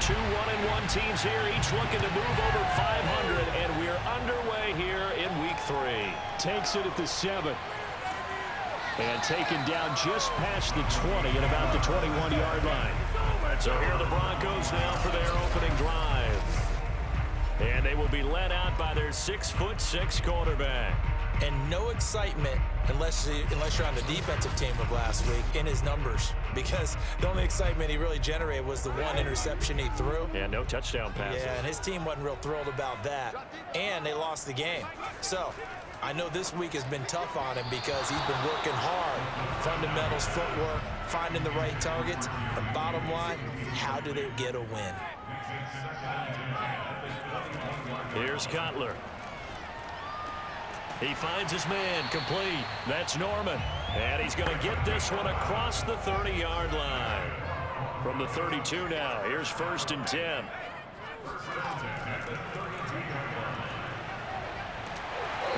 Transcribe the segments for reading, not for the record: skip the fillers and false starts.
Two 1-1 teams here, each looking to move over 500, and we're underway here in Week 3. Takes it at the 7. And taken down just past the 20 at about the 21-yard line. So here are the Broncos now for their opening drive. And they will be led out by their 6'6" quarterback. And no excitement unless you're on the defensive team of last week in his numbers, because the only excitement he really generated was the one interception he threw. Yeah, no touchdown passes. Yeah, and his team wasn't real thrilled about that. And they lost the game. So I know this week has been tough on him because he's been working hard. Fundamentals, footwork, finding the right targets. And bottom line, how do they get a win? Here's Cutler. He finds his man, complete. That's Norman. And he's going to get this one across the 30-yard line. From the 32 now, here's 1st and 10.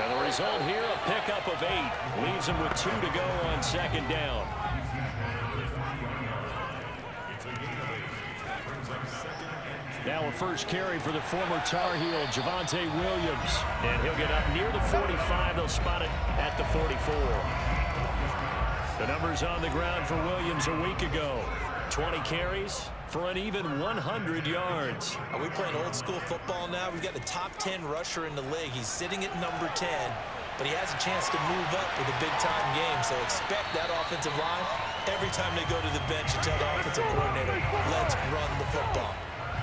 And the result here, a pickup of 8. Leaves him with 2 to go on 2nd down. Now a first carry for the former Tar Heel, Javonte Williams. And he'll get up near the 45. They'll spot it at the 44. The numbers on the ground for Williams a week ago. 20 carries for an even 100 yards. Are we playing old school football now? We've got the top 10 rusher in the league. He's sitting at number 10, but he has a chance to move up with a big-time game. So expect that offensive line. Every time they go to the bench and tell the offensive coordinator, let's run the football.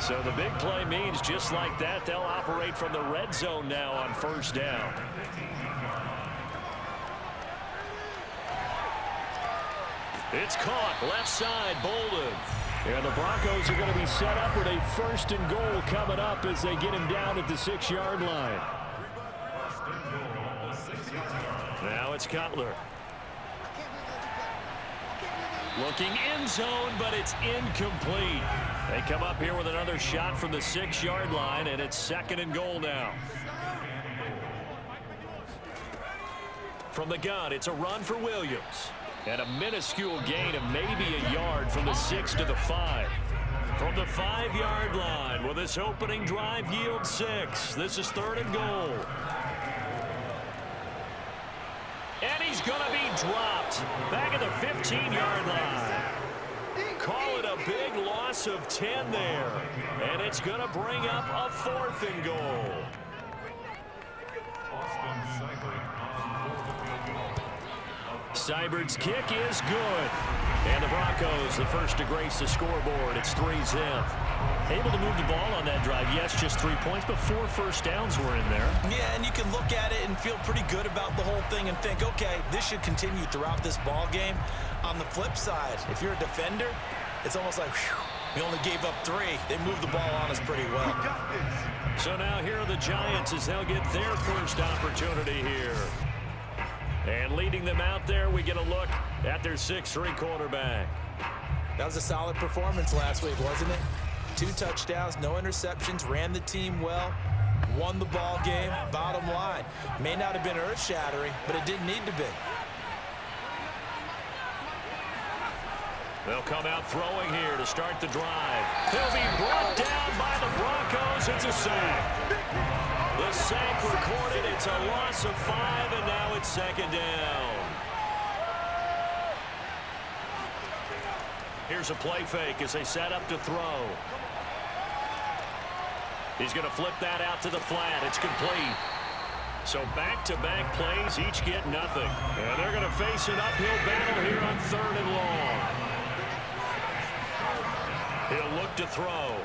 So the big play means just like that, they'll operate from the red zone now on 1st down. It's caught, left side, Bolden. And the Broncos are going to be set up with a 1st and goal coming up as they get him down at the 6-yard line. Now it's Cutler. Looking end zone, but it's incomplete. They come up here with another shot from the 6-yard line, and it's 2nd and goal now. From the gun, it's a run for Williams. And a minuscule gain of maybe a yard from the 6 to the 5. From the 5-yard line, will this opening drive yield 6? This is 3rd and goal. And he's going to be dropped back at the 15-yard line. Call it a big loss of 10 there. And it's going to bring up a 4th and goal. Seibert's kick is good. And the Broncos, the first to grace the scoreboard. It's 3-zip. Able to move the ball on that drive. Yes, just 3 points, but 4 first downs were in there. Yeah, and you can look at it and feel pretty good about the whole thing and think, okay, this should continue throughout this ball game. On the flip side, if you're a defender, it's almost like, whew, we only gave up 3. They moved the ball on us pretty well. So now here are the Giants as they'll get their first opportunity here. And leading them out there, we get a look at their 6'3" quarterback. That was a solid performance last week, wasn't it? 2 touchdowns, no interceptions, ran the team well, won the ball game. Bottom line, may not have been earth-shattering, but it didn't need to be. They'll come out throwing here to start the drive. He'll be brought down by the Broncos. It's a sack. The sack recorded. It's a loss of 5, and now it's 2nd down. Here's a play fake as they set up to throw. He's going to flip that out to the flat. It's complete. So back-to-back plays, each get nothing. And they're going to face an uphill battle here on 3rd and long. He'll look to throw.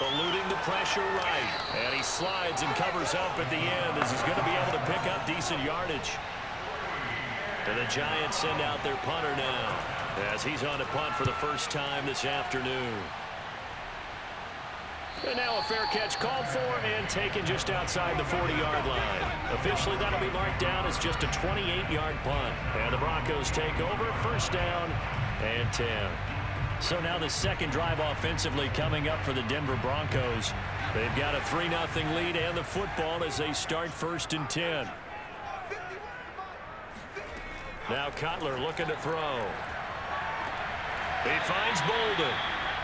Eluding the pressure right. And he slides and covers up at the end as he's going to be able to pick up decent yardage. And the Giants send out their punter now as he's on to punt for the first time this afternoon. And now a fair catch called for and taken just outside the 40-yard line. Officially, that'll be marked down as just a 28-yard punt. And the Broncos take over, 1st down and 10. So now the second drive offensively coming up for the Denver Broncos. They've got a 3-0 lead and the football as they start 1st and 10. Now Cutler looking to throw. He finds Bolden.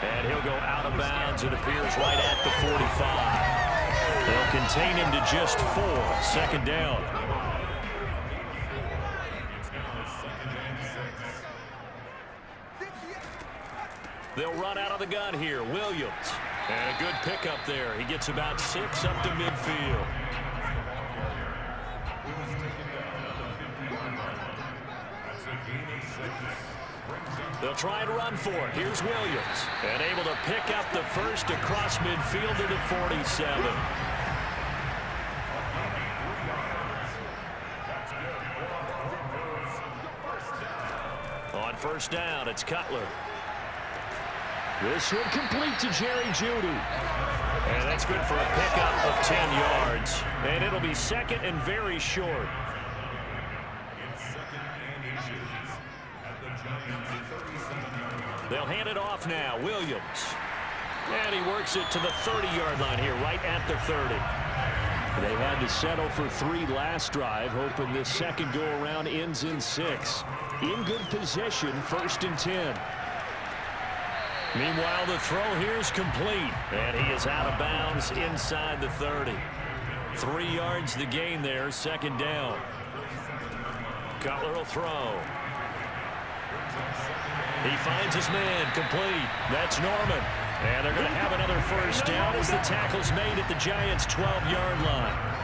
And he'll go out of bounds. It appears right at the 45. They'll contain him to just 4. 2nd down. They'll run out of the gun here. Williams. And a good pickup there. He gets about 6 up to midfield. They'll try and run for it. Here's Williams. And able to pick up the first across midfield to the 47. On 1st down, it's Cutler. This would complete to Jerry Jeudy. And that's good for a pickup of 10 yards. And it'll be 2nd and very short. They'll hand it off now. Williams. And he works it to the 30-yard line here, right at the 30. They had to settle for 3 last drive, hoping this second go-around ends in 6. In good position, 1st and 10. Meanwhile, the throw here is complete. And he is out of bounds inside the 30. 3 yards the gain there, 2nd down. Cutler will throw. He finds his man, complete. That's Norman. And they're going to have another 1st down as the tackle's made at the Giants' 12-yard line.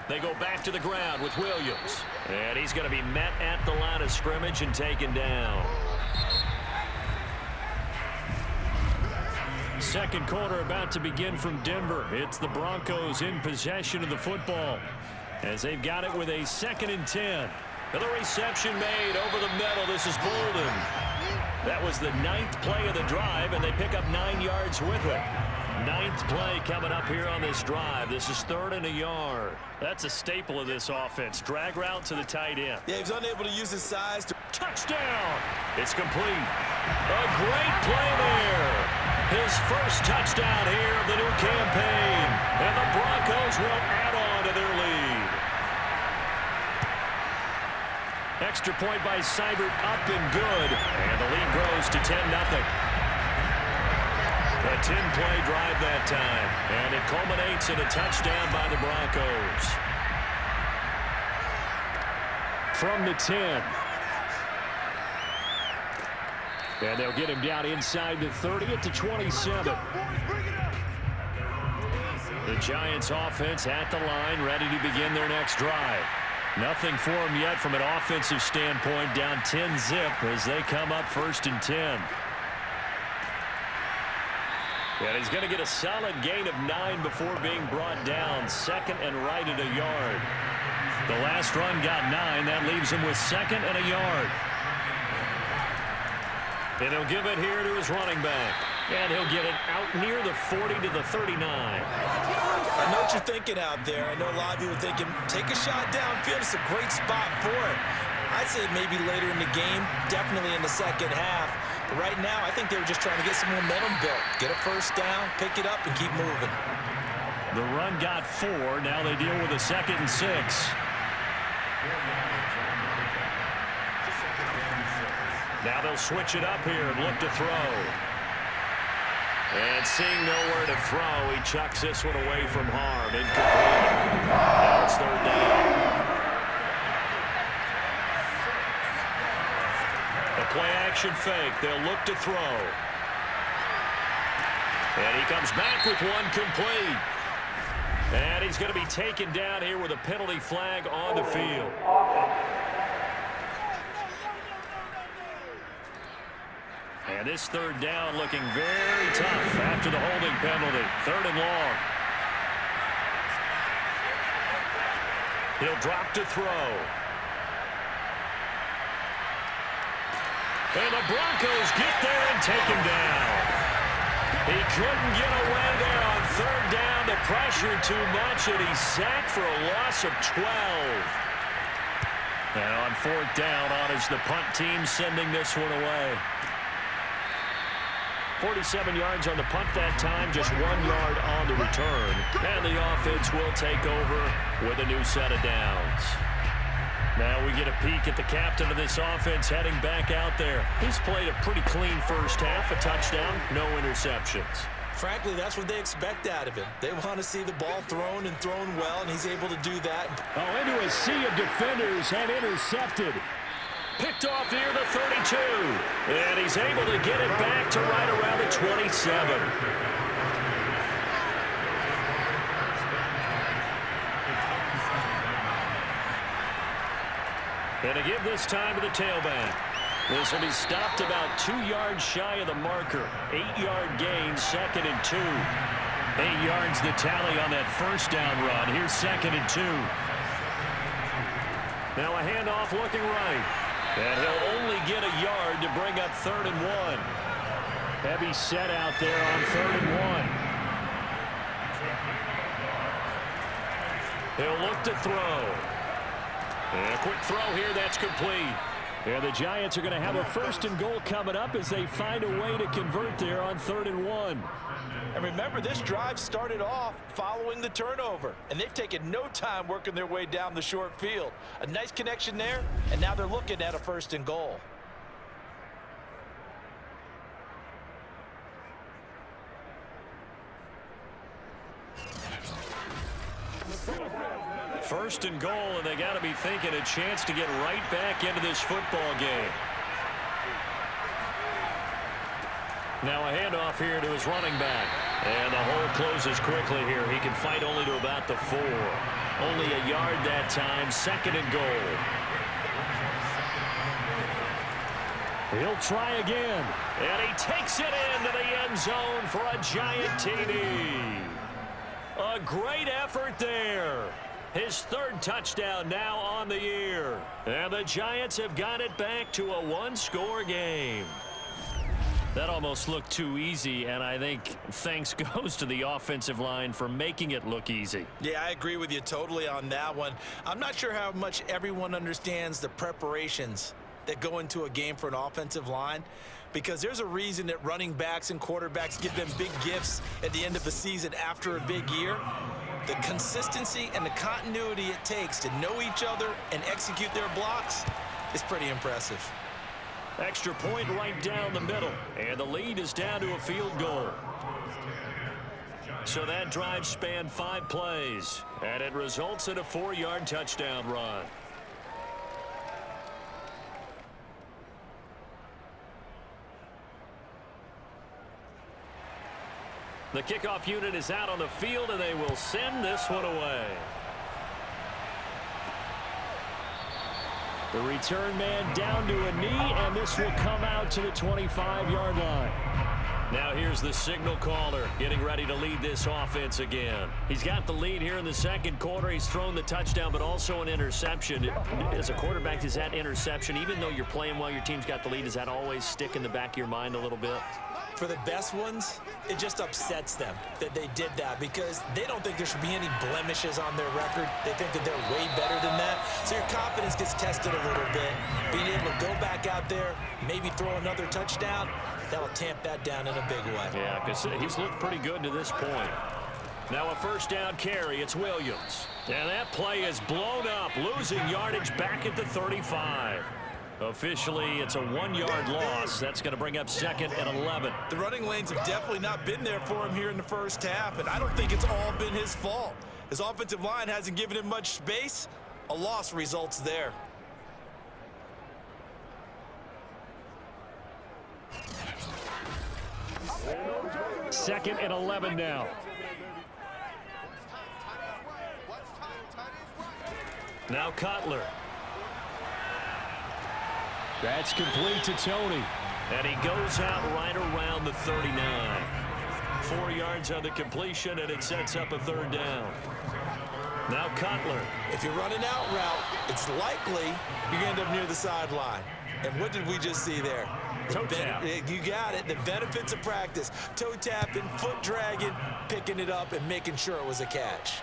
They go back to the ground with Williams. And he's going to be met at the line of scrimmage and taken down. 2nd quarter about to begin from Denver. It's the Broncos in possession of the football as they've got it with a 2nd and 10. Another reception made over the middle. This is Bolden. That was the 9th play of the drive, and they pick up 9 yards with it. 9th play coming up here on this drive. This is 3rd and a yard. That's a staple of this offense. Drag route to the tight end. Yeah, he was unable to use his size to... Touchdown! It's complete. A great play there. His first touchdown here of the new campaign. And the Broncos will add on to their lead. Extra point by Seibert up and good. And the lead grows to 10-0. A 10-play drive that time. And it culminates in a touchdown by the Broncos. From the 10. And they'll get him down inside the 30 at the 27. The Giants offense at the line, ready to begin their next drive. Nothing for them yet from an offensive standpoint, down 10-zip as they come up 1st and 10. And he's going to get a solid gain of 9 before being brought down. 2nd and right at a yard. The last run got 9. That leaves him with 2nd and a yard. And he'll give it here to his running back. And he'll get it out near the 40 to the 39. I know what you're thinking out there. I know a lot of you are thinking, take a shot downfield. It's a great spot for it. I'd say maybe later in the game, definitely in the 2nd half. But right now, I think they were just trying to get some momentum built. Get a 1st down, pick it up, and keep moving. The run got 4. Now they deal with a 2nd and 6. Now they'll switch it up here and look to throw. And seeing nowhere to throw, he chucks this one away from harm. Incomplete. Now it's 3rd down. A play-action fake. They'll look to throw. And he comes back with one complete. And he's going to be taken down here with a penalty flag on the field. And this 3rd down looking very tough after the holding penalty. 3rd and long. He'll drop to throw. And the Broncos get there and take him down. He couldn't get away there on 3rd down. The pressure too much, and he's sacked for a loss of 12. And on 4th down, on is the punt team sending this one away. 47 yards on the punt that time, just 1 yard on the return. And the offense will take over with a new set of downs. Now we get a peek at the captain of this offense heading back out there. He's played a pretty clean first half, a touchdown, no interceptions. Frankly, that's what they expect out of him. They want to see the ball thrown and thrown well, and he's able to do that. Oh, into a sea of defenders and intercepted. Picked off near the 32. And he's able to get it back to right around the 27. And to give this time to the tailback. This will be stopped about 2 yards shy of the marker. 8-yard gain, 2nd and 2. 8 yards the tally on that first down run. Here's 2nd and 2. Now a handoff looking right. And he'll only get a yard to bring up 3rd and 1. Heavy set out there on 3rd and 1. He'll look to throw. And a quick throw here, that's complete. And the Giants are going to have a 1st and goal coming up as they find a way to convert there on 3rd and 1. And remember, this drive started off following the turnover, and they've taken no time working their way down the short field. A nice connection there, and now they're looking at a 1st and goal. First and goal, and they got to be thinking a chance to get right back into this football game. Now a handoff here to his running back. And the hole closes quickly here. He can fight only to about the 4. Only a yard that time, 2nd and goal. He'll try again. And he takes it into the end zone for a Giant TD. A great effort there. His 3rd touchdown now on the year. And the Giants have got it back to a 1-score game. That almost looked too easy, and I think thanks goes to the offensive line for making it look easy. Yeah, I agree with you totally on that one. I'm not sure how much everyone understands the preparations that go into a game for an offensive line, because there's a reason that running backs and quarterbacks give them big gifts at the end of the season after a big year. The consistency and the continuity it takes to know each other and execute their blocks is pretty impressive. Extra point right down the middle, and the lead is down to a field goal. So that drive spanned 5 plays, and it results in a 4-yard touchdown run. The kickoff unit is out on the field, and they will send this one away. The return man down to a knee, and this will come out to the 25-yard line. Now here's the signal caller getting ready to lead this offense again. He's got the lead here in the 2nd quarter. He's thrown the touchdown, but also an interception. As a quarterback, does that interception, even though you're playing well, your team's got the lead, does that always stick in the back of your mind a little bit? For the best ones, it just upsets them that they did that, because they don't think there should be any blemishes on their record. They think that they're way better than that. So your confidence gets tested a little bit. Being able to go back out there, maybe throw another touchdown, that'll tamp that down in a big way. Yeah, because he's looked pretty good to this point. Now a 1st down carry. It's Williams. And that play is blown up, losing yardage back at the 35. Officially, it's a 1-yard loss. That's going to bring up 2nd and 11. The running lanes have definitely not been there for him here in the first half, and I don't think it's all been his fault. His offensive line hasn't given him much space. A loss results there. Second and 11 now. Now Cutler. That's complete to Tony. And he goes out right around the 39. 4 yards on the completion, and it sets up a 3rd down. Now Cutler. If you're running out route, it's likely you're going to end up near the sideline. And what did we just see there? Toe tap. You got it. The benefits of practice. Toe tapping, foot dragging, picking it up, and making sure it was a catch.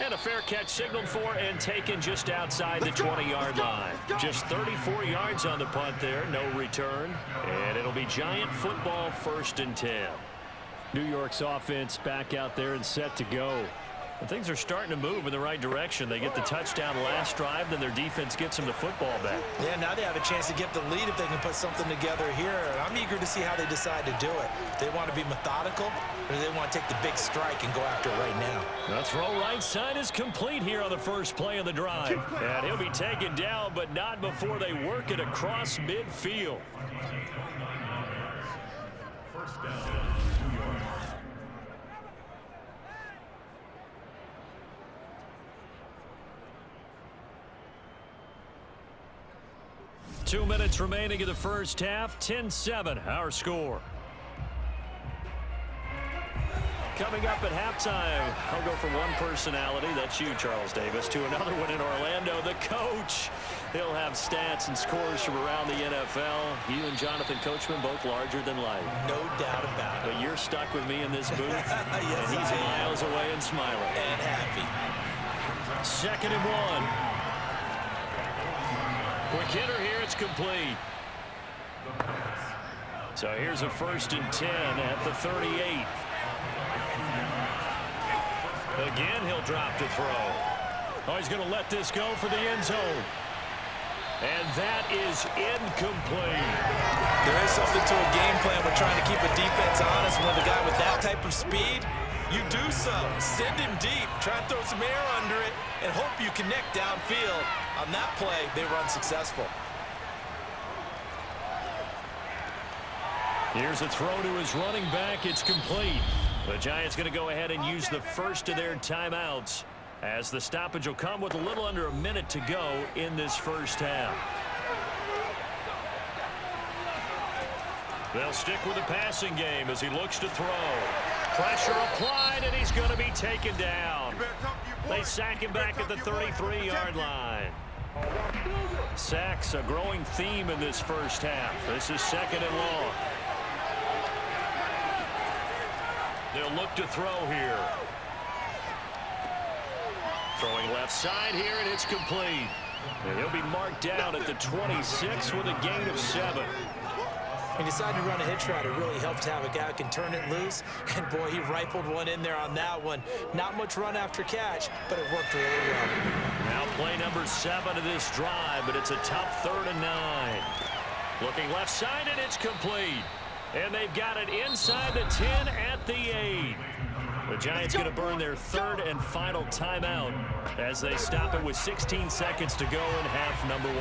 And a fair catch signaled for and taken just outside the 20-yard line. Just 34 yards on the punt there, no return. And it'll be Giant football, 1st and 10. New York's offense back out there and set to go. And things are starting to move in the right direction. They get the touchdown last drive, then their defense gets them the football back. Yeah, now they have a chance to get the lead if they can put something together here. And I'm eager to see how they decide to do it. Do they want to be methodical, or do they want to take the big strike and go after it right now? The throw right side is complete here on the first play of the drive. And he'll be taken down, but not before they work it across midfield. First down. 2 minutes remaining in the first half. 10-7, our score. Coming up at halftime, I'll go from one personality, that's you, Charles Davis, to another one in Orlando, the coach. He'll have stats and scores from around the NFL. You and Jonathan Coachman, both larger than life. No doubt about it. But you're stuck with me in this booth, yes, and he's miles away and smiling. And happy. 2nd and 1. Quick hitter here, it's complete. So here's a 1st and 10 at the 38. Again, he'll drop to throw. Oh, he's going to let this go for the end zone. And that is incomplete. There is something to a game plan. We're trying to keep a defense honest. When the guy with that type of speed, you do so. Send him deep. Try and throw some air under it and hope you connect downfield. On that play, they were unsuccessful. Here's a throw to his running back. It's complete. The Giants going to go ahead and use the first of their timeouts, as the stoppage will come with a little under a minute to go in this first half. They'll stick with the passing game as he looks to throw. Pressure applied, and he's going to be taken down. They sack him back at the 33-yard line. Sacks a growing theme in this first half. This is 2nd and long. They'll look to throw here. Throwing left side here, and it's complete. And he'll be marked down at the 26 with a gain of 7. He decided to run a hitch route. It really helped to have a guy who can turn it loose. And, boy, he rifled one in there on that one. Not much run after catch, but it worked really well. Now play number 7 of this drive, but it's a tough 3rd and 9. Looking left side, and it's complete. And they've got it inside the 10 at the 8. The Giants going to burn their 3rd and final timeout as they stop it with 16 seconds to go in half number 1.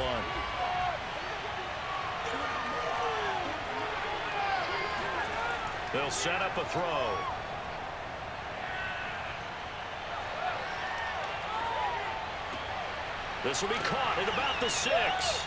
They'll set up a throw. This will be caught at about the 6.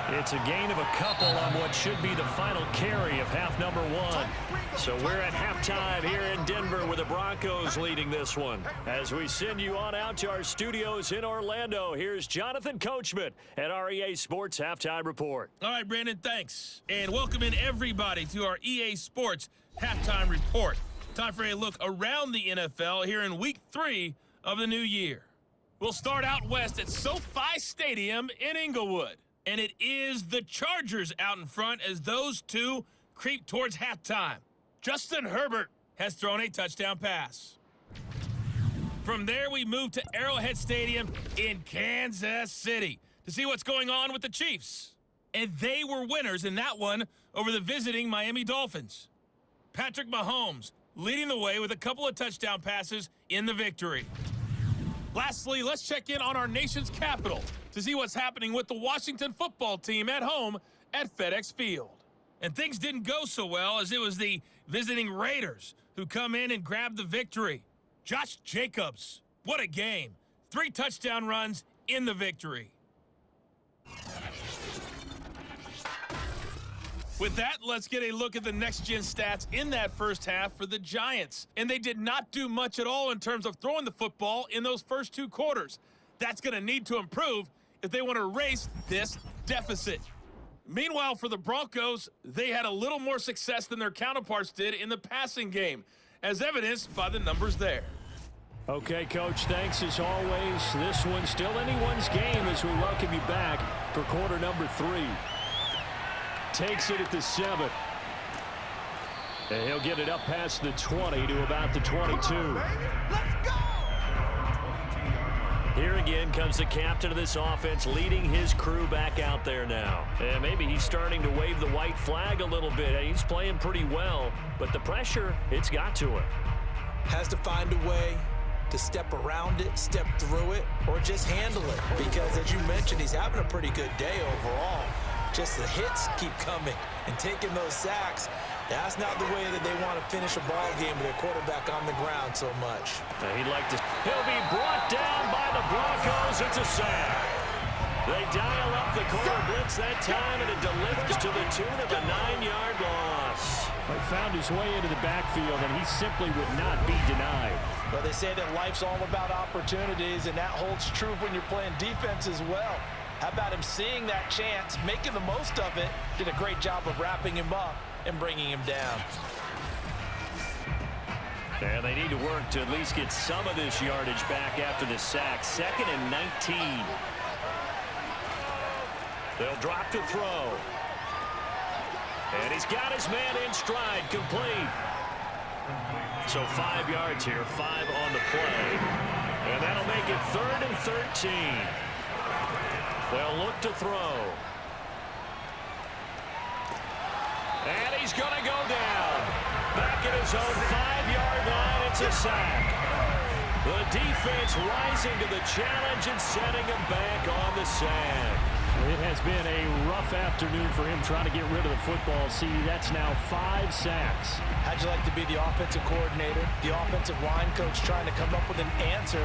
It's a gain of a couple on what should be the final carry of half number 1. So we're at halftime here in Denver with the Broncos leading this one. As we send you on out to our studios in Orlando, here's Jonathan Coachman at our EA Sports Halftime Report. All right, Brandon, thanks. And welcome in everybody to our EA Sports Halftime Report. Time for a look around the NFL here in Week 3 of the new year. We'll start out west at SoFi Stadium in Inglewood. And it is the Chargers out in front as those two creep towards halftime. Justin Herbert has thrown a touchdown pass. From there, we move to Arrowhead Stadium in Kansas City to see what's going on with the Chiefs. And they were winners in that one over the visiting Miami Dolphins. Patrick Mahomes leading the way with a couple of touchdown passes in the victory. Lastly, let's check in on our nation's capital to see what's happening with the Washington football team at home at FedEx Field. And things didn't go so well as it was the visiting Raiders who come in and grab the victory. Josh Jacobs, what a game. 3 touchdown runs in the victory. With that, let's get a look at the next-gen stats in that first half for the Giants. And they did not do much at all in terms of throwing the football in those first 2 quarters. That's going to need to improve if they want to erase this deficit. Meanwhile, for the Broncos, they had a little more success than their counterparts did in the passing game, as evidenced by the numbers there. Okay, Coach, thanks as always. This one's still anyone's game as we welcome you back for quarter number 3. Takes it at the 7. And he'll get it up past the 20 to about the 22. Let's go! Here again comes the captain of this offense leading his crew back out there now. And maybe he's starting to wave the white flag a little bit. He's playing pretty well, but the pressure, it's got to him. Has to find a way to step around it, step through it, or just handle it. Because as you mentioned, he's having a pretty good day overall. Just the hits keep coming and taking those sacks. That's not the way that they want to finish a ball game with their quarterback on the ground so much. He'll be brought down by the Broncos. It's a sack. They dial up the corner blitz that time, and it delivers to the tune of a 9-yard loss. He found his way into the backfield, and he simply would not be denied. Well, they say that life's all about opportunities, and that holds true when you're playing defense as well. How about him seeing that chance, making the most of it, did a great job of wrapping him up and bringing him down. And they need to work to at least get some of this yardage back after the sack. 2nd and 19. They'll drop to throw. And he's got his man in stride, complete. So 5 yards here, 5 on the play. And that'll make it 3rd and 13. They'll look to throw. And he's going to go down. Back at his own 5-yard line, it's a sack. The defense rising to the challenge and setting him back on the sand. It has been a rough afternoon for him trying to get rid of the football. See, that's now 5 sacks. How'd you like to be the offensive coordinator, the offensive line coach trying to come up with an answer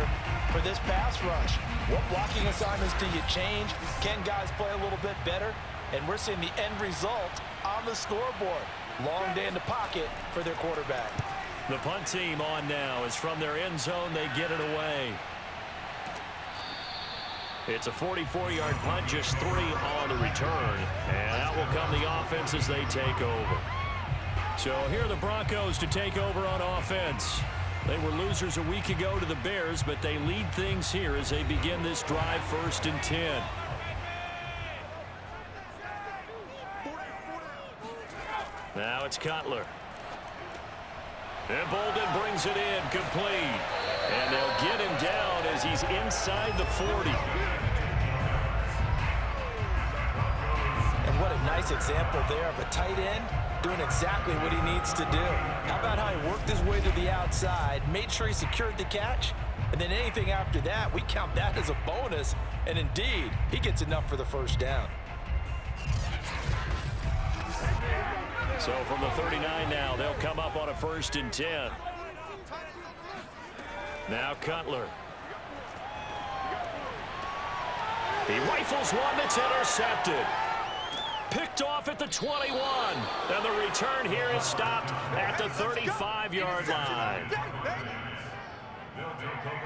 for this pass rush? What blocking assignments do you change? Can guys play a little bit better? And we're seeing the end result on the scoreboard. Long day in the pocket for their quarterback. The punt team on now is from their end zone. They get it away. It's a 44-yard punt, just 3 on the return. And out will come the offense as they take over. So here are the Broncos to take over on offense. They were losers a week ago to the Bears, but they lead things here as they begin this drive 1st and 10. Now it's Cutler. And Bolden brings it in, complete. And they'll get him down as he's inside the 40. And what a nice example there of a tight end doing exactly what he needs to do. How about how he worked his way to the outside, made sure he secured the catch, and then anything after that, we count that as a bonus. And indeed, he gets enough for the first down. So from the 39 now, they'll come up on a 1st and 10. Now Cutler. He rifles one that's intercepted. Picked off at the 21. And the return here is stopped at the 35-yard line.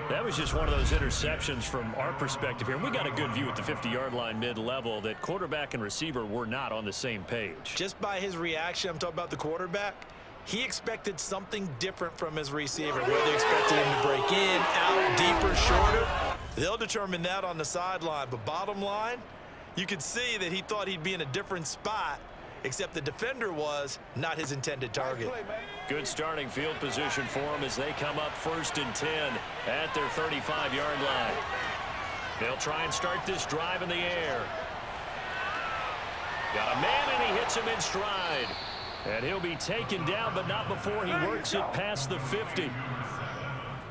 That was just one of those interceptions from our perspective here. We got a good view at the 50-yard line mid-level that quarterback and receiver were not on the same page. Just by his reaction, I'm talking about the quarterback, he expected something different from his receiver. Whether he expected him to break in, out, deeper, shorter, they'll determine that on the sideline. But bottom line, you could see that he thought he'd be in a different spot, except the defender was not his intended target. Good starting field position for him as they come up 1st and 10 at their 35-yard line. They'll try and start this drive in the air. Got a man, and he hits him in stride. And he'll be taken down, but not before he works it past the 50.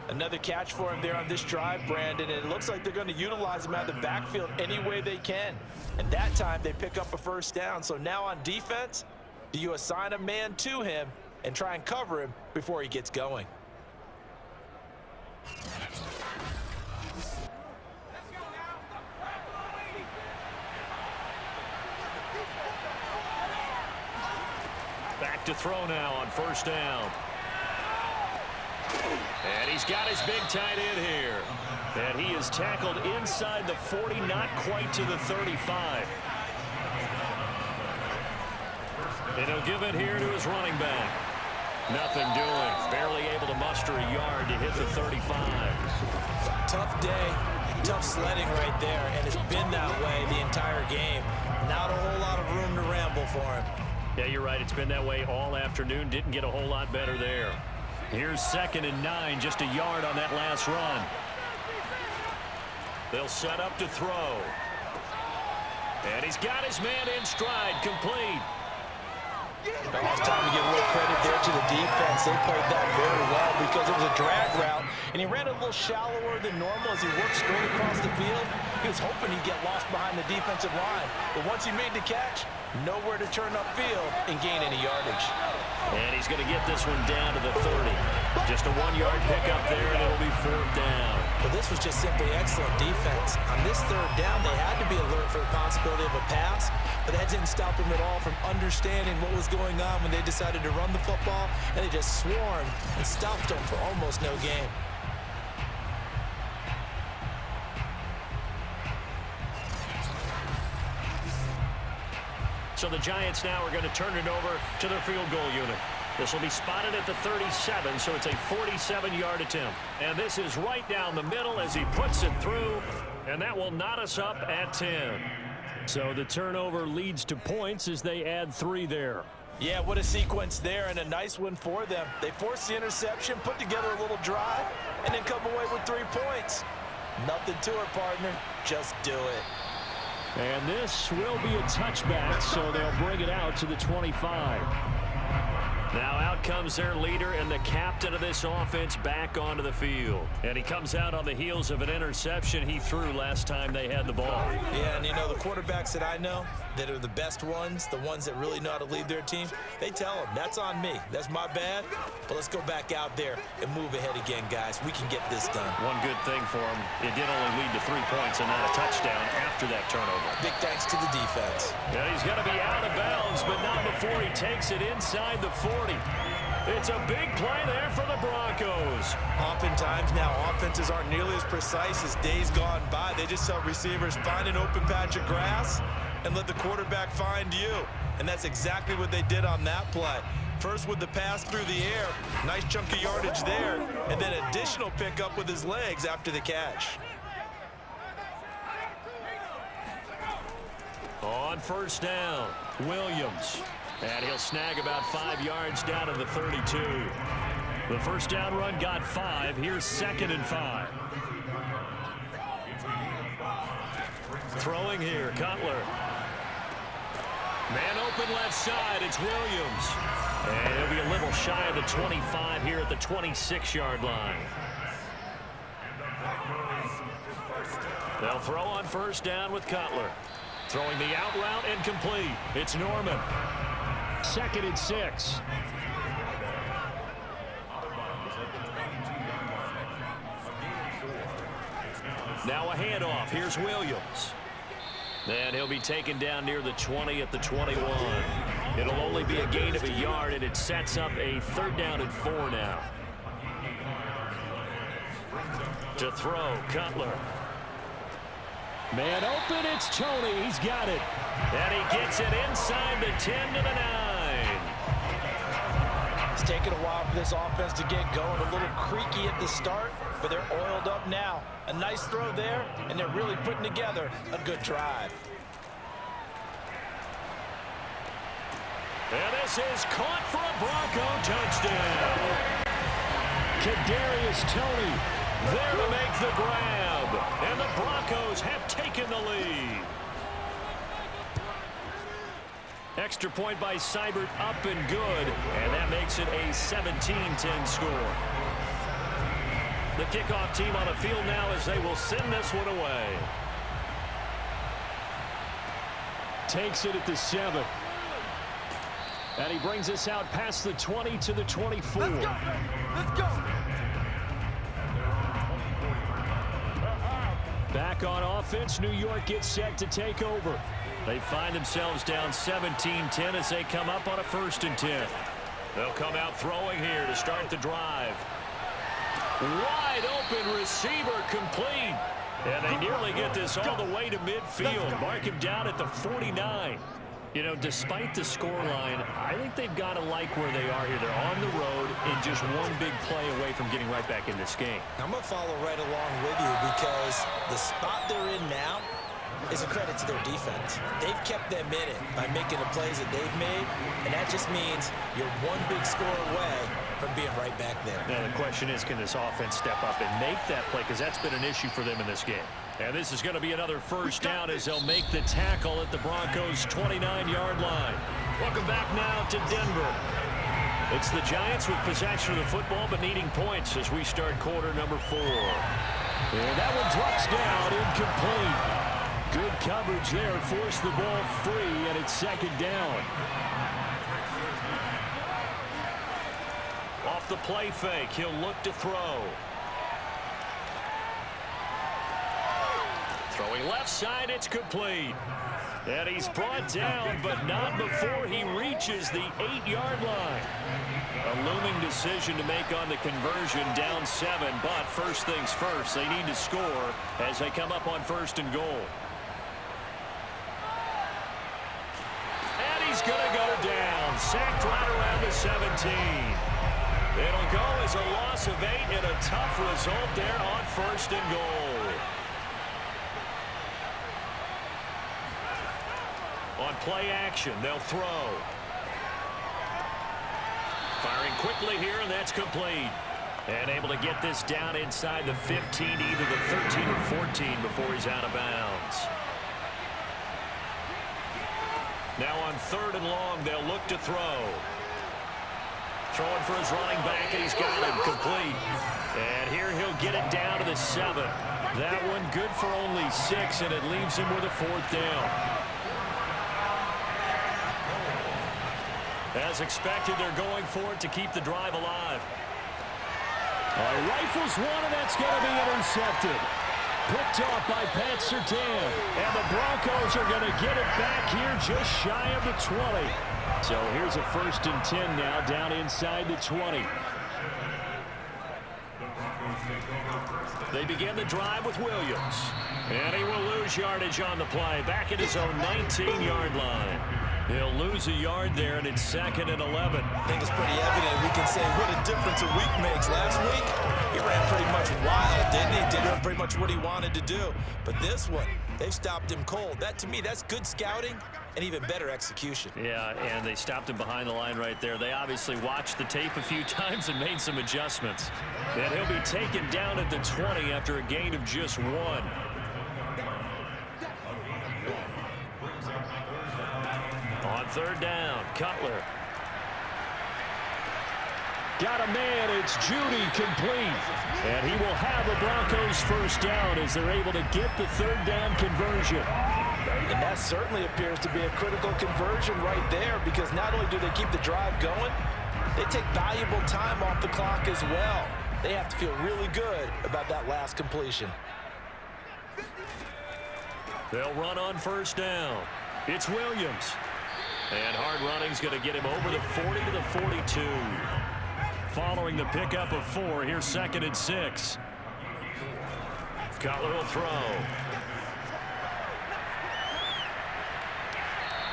Another catch for him there on this drive, Brandon, and it looks like they're going to utilize him out of the backfield any way they can. And that time they pick up a first down. So now on defense, do you assign a man to him and try and cover him before he gets going? Back to throw now on 1st down. And he's got his big tight end here. And he is tackled inside the 40, not quite to the 35. And he'll give it here to his running back. Nothing doing. Barely able to muster a yard to hit the 35. Tough day, tough sledding right there, and it's been that way the entire game. Not a whole lot of room to ramble for him. Yeah, you're right. It's been that way all afternoon. Didn't get a whole lot better there. Here's 2nd and 9, just a yard on that last run. They'll set up to throw. And he's got his man in stride, complete. Now it's time to give a little credit there to the defense. They played that very well because it was a drag route, and he ran a little shallower than normal as he worked straight across the field. He was hoping he'd get lost behind the defensive line, but once he made the catch, nowhere to turn upfield and gain any yardage. And he's going to get this one down to the 30. Just a 1-yard pickup there, and it'll be 4th down. But this was just simply excellent defense. On this 3rd down, they had to be alert for the possibility of a pass, but that didn't stop them at all from understanding what was going on when they decided to run the football, and they just swarmed and stopped them for almost no gain. So the Giants now are going to turn it over to their field goal unit. This will be spotted at the 37, so it's a 47-yard attempt. And this is right down the middle as he puts it through, and that will knot us up at 10. So the turnover leads to points as they add 3 there. Yeah, what a sequence there, and a nice one for them. They forced the interception, put together a little drive, and then come away with 3 points. Nothing to it, partner. Just do it. And this will be a touchback, so they'll bring it out to the 25. Now out comes their leader and the captain of this offense back onto the field. And he comes out on the heels of an interception he threw last time they had the ball. Yeah, and you know, the quarterbacks that I know that are the best ones, the ones that really know how to lead their team, they tell them, that's on me. That's my bad. But let's go back out there and move ahead again, guys. We can get this done. One good thing for him, it did only lead to 3 points and not a touchdown after that turnover. Big thanks to the defense. Yeah, he's going to be out of bounds, but not before he takes it inside the 40. It's a big play there for the Broncos. Oftentimes now, offenses aren't nearly as precise as days gone by. They just tell receivers, find an open patch of grass and let the quarterback find you. And that's exactly what they did on that play. First with the pass through the air, nice chunk of yardage there, and then additional pickup with his legs after the catch. On 1st down, Williams. And he'll snag about 5 yards down to the 32. The 1st down run got 5. Here's 2nd and 5. Throwing here, Cutler. Man open left side, it's Williams. And he'll be a little shy of the 25 here at the 26-yard line. They'll throw on 1st down with Cutler. Throwing the out route and complete. It's Norman. 2nd and 6. Now a handoff. Here's Williams. And he'll be taken down near the 20 at the 21. It'll only be a gain of a yard, and it sets up a 3rd down and 4 now. To throw, Cutler. Man open, it's Tony. He's got it. And he gets it inside the 10 to the 9. It's taken a while for this offense to get going. A little creaky at the start, but they're oiled up now. A nice throw there, and they're really putting together a good drive. And this is caught for a Bronco touchdown. Kadarius Toney there to make the grab. And the Broncos have taken the lead. Extra point by Seibert up and good. And that makes it a 17-10 score. The kickoff team on the field now as they will send this one away. Takes it at the 7. And he brings us out past the 20 to the 24. Let's go. Let's go. Back on offense, New York gets set to take over. They find themselves down 17-10 as they come up on a 1st and 10. They'll come out throwing here to start the drive. Wide open receiver complete. And they nearly get this all the way to midfield. Mark him down at the 49. You know, despite the scoreline, I think they've got to like where they are here. They're on the road and just one big play away from getting right back in this game. I'm going to follow right along with you because the spot they're in now is a credit to their defense. They've kept them in it by making the plays that they've made, and that just means you're one big score away from being right back there. Now the question is, can this offense step up and make that play? Because that's been an issue for them in this game. And this is going to be another first down as they'll make the tackle at the Broncos' 29-yard line. Welcome back now to Denver. It's the Giants with possession of the football but needing points as we start quarter number 4. And that one drops down, incomplete. Good coverage there, forced the ball free, and it's second down. Off the play fake, he'll look to throw. Throwing left side, it's complete. And he's brought down, but not before he reaches the 8-yard line. A looming decision to make on the conversion, down 7, but first things first, they need to score as they come up on first and goal. And he's going to go down, sacked right around the 17. It'll go as a loss of 8 and a tough result there on first and goal. On play action, they'll throw. Firing quickly here, and that's complete. And able to get this down inside the 15, either the 13 or 14 before he's out of bounds. Now on third and long, they'll look to throw. Throwing for his running back, and he's got him complete. And here he'll get it down to the 7. That one good for only 6, and it leaves him with a 4th down. As expected, they're going for it to keep the drive alive. He rifles one, and that's going to be intercepted. Picked off by Pat Surtain. And the Broncos are going to get it back here just shy of the 20. So here's a 1st and 10 now, down inside the 20. They begin the drive with Williams. And he will lose yardage on the play, back at his own 19-yard line. He'll lose a yard there, and it's 2nd and 11. I think it's pretty evident. We can say what a difference a week makes. Last week, he ran pretty much wild, didn't he? Did pretty much what he wanted to do. But this one, they've stopped him cold. That, to me, that's good scouting and even better execution. Yeah, and they stopped him behind the line right there. They obviously watched the tape a few times and made some adjustments. And he'll be taken down at the 20 after a gain of just 1. On third down, Cutler. Got a man, it's Judy, complete. And he will have the Broncos first down as they're able to get the 3rd down conversion. And that certainly appears to be a critical conversion right there, because not only do they keep the drive going, they take valuable time off the clock as well. They have to feel really good about that last completion. They'll run on first down. It's Williams. And hard running's going to get him over the 40 to the 42. Following the pickup of 4, here's 2nd and 6. Cutler will throw.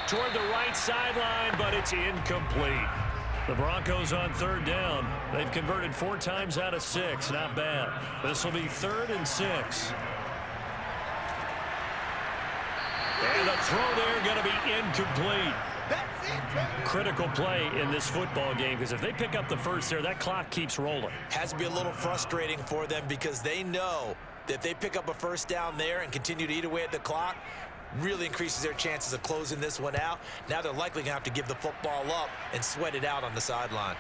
Toward the right sideline, but it's incomplete. The Broncos on 3rd down. They've converted 4 times out of 6. Not bad. This will be 3rd and 6. And the throw there going to be incomplete. Critical play in this football game, because if they pick up the first there, that clock keeps rolling. Has to be a little frustrating for them because they know that if they pick up a first down there and continue to eat away at the clock, really increases their chances of closing this one out. Now they're likely going to have to give the football up and sweat it out on the sideline.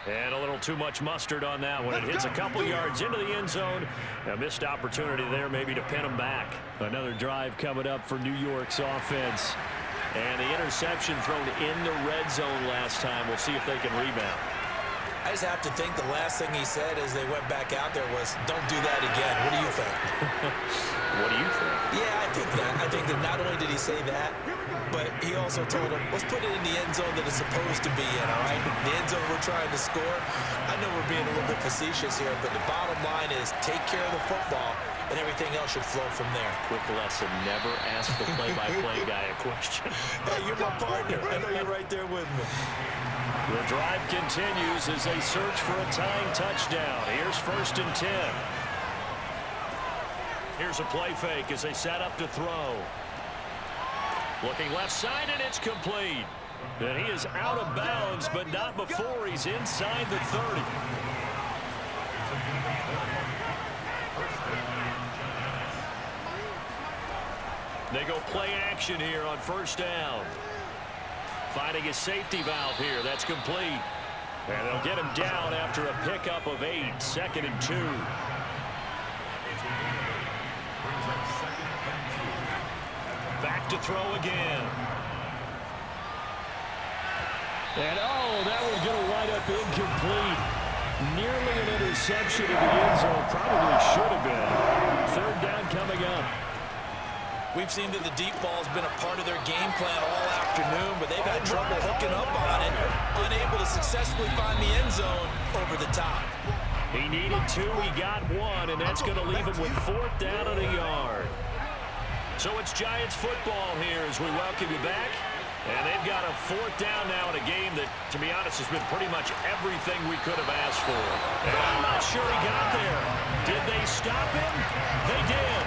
And a little too much mustard on that one. It hits a couple yards into the end zone. A missed opportunity there maybe to pin them back. Another drive coming up for New York's offense. And the interception thrown in the red zone last time. We'll see if they can rebound. I just have to think the last thing he said as they went back out there was, "Don't do that again." What do you think? What do you think? Yeah, I think because not only did he say that, but he also told him, let's put it in the end zone that it's supposed to be in, all right? The end zone we're trying to score. I know we're being a little bit facetious here, but the bottom line is take care of the football, and everything else should flow from there. Quick lesson, never ask the play-by-play guy a question. Hey, you're my partner. I know you're right there with me. The drive continues as they search for a tying touchdown. Here's 1st and 10. Here's a play fake as they set up to throw. Looking left side, and it's complete. And he is out of bounds, but not before he's inside the 30. They go play action here on 1st down. Finding a safety valve here. That's complete. And they'll get him down after a pickup of 8. 2nd and 2. Back to throw again. And, that one's going to wind up incomplete. Nearly an interception in the end zone. Probably should have been. 3rd down coming up. We've seen that the deep ball's been a part of their game plan all afternoon, but they've had trouble hooking up on it, unable to successfully find the end zone over the top. He needed 2, he got 1, and that's going to leave him with 4th down and a yard. So it's Giants football here as we welcome you back. And they've got a 4th down now in a game that, to be honest, has been pretty much everything we could have asked for. And I'm not sure he got there. Did they stop him? They did.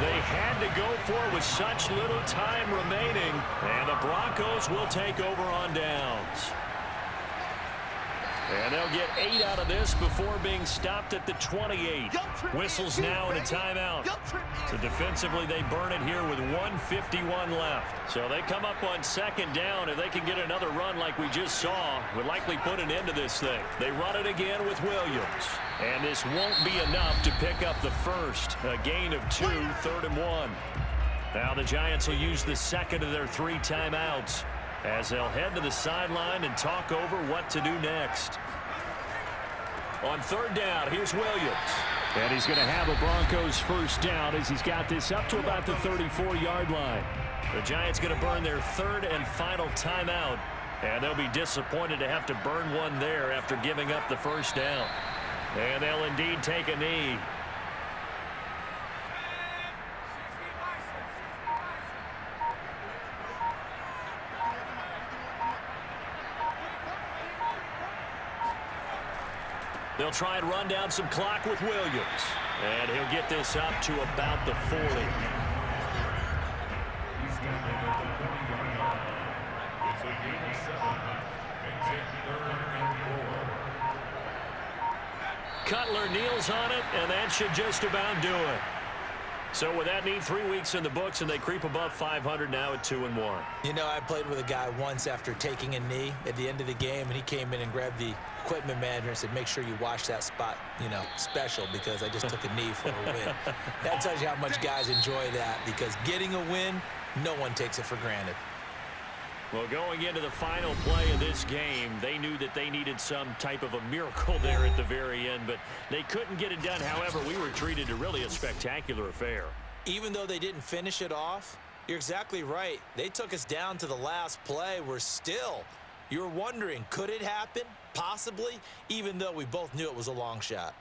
They had to go for it with such little time remaining. And the Broncos will take over on downs. And they'll get 8 out of this before being stopped at the 28. Whistles now and a timeout. So defensively, they burn it here with 1:51 left. So they come up on 2nd down. If they can get another run like we just saw, would likely put an end to this thing. They run it again with Williams. And this won't be enough to pick up the first. A gain of 2, 3rd and 1. Now the Giants will use the 2nd of their 3 timeouts as they'll head to the sideline and talk over what to do next. On 3rd down, here's Williams. And he's going to have a Broncos 1st down as he's got this up to about the 34-yard line. The Giants going to burn their 3rd and final timeout. And they'll be disappointed to have to burn one there after giving up the 1st down. And they'll indeed take a knee. They'll try and run down some clock with Williams. And he'll get this up to about the 40. Cutler kneels on it, and that should just about do it. So with that need 3 weeks in the books, and they creep above 500 now at 2-1. You know, I played with a guy once after taking a knee at the end of the game, and he came in and grabbed the equipment manager and said, make sure you watch that spot, special, because I just took a knee for a win. That tells you how much guys enjoy that, because getting a win, no one takes it for granted. Well, going into the final play of this game, they knew that they needed some type of a miracle there at the very end, but they couldn't get it done. However, we were treated to really a spectacular affair. Even though they didn't finish it off, you're exactly right. They took us down to the last play. You're wondering, could it happen? Possibly, even though we both knew it was a long shot.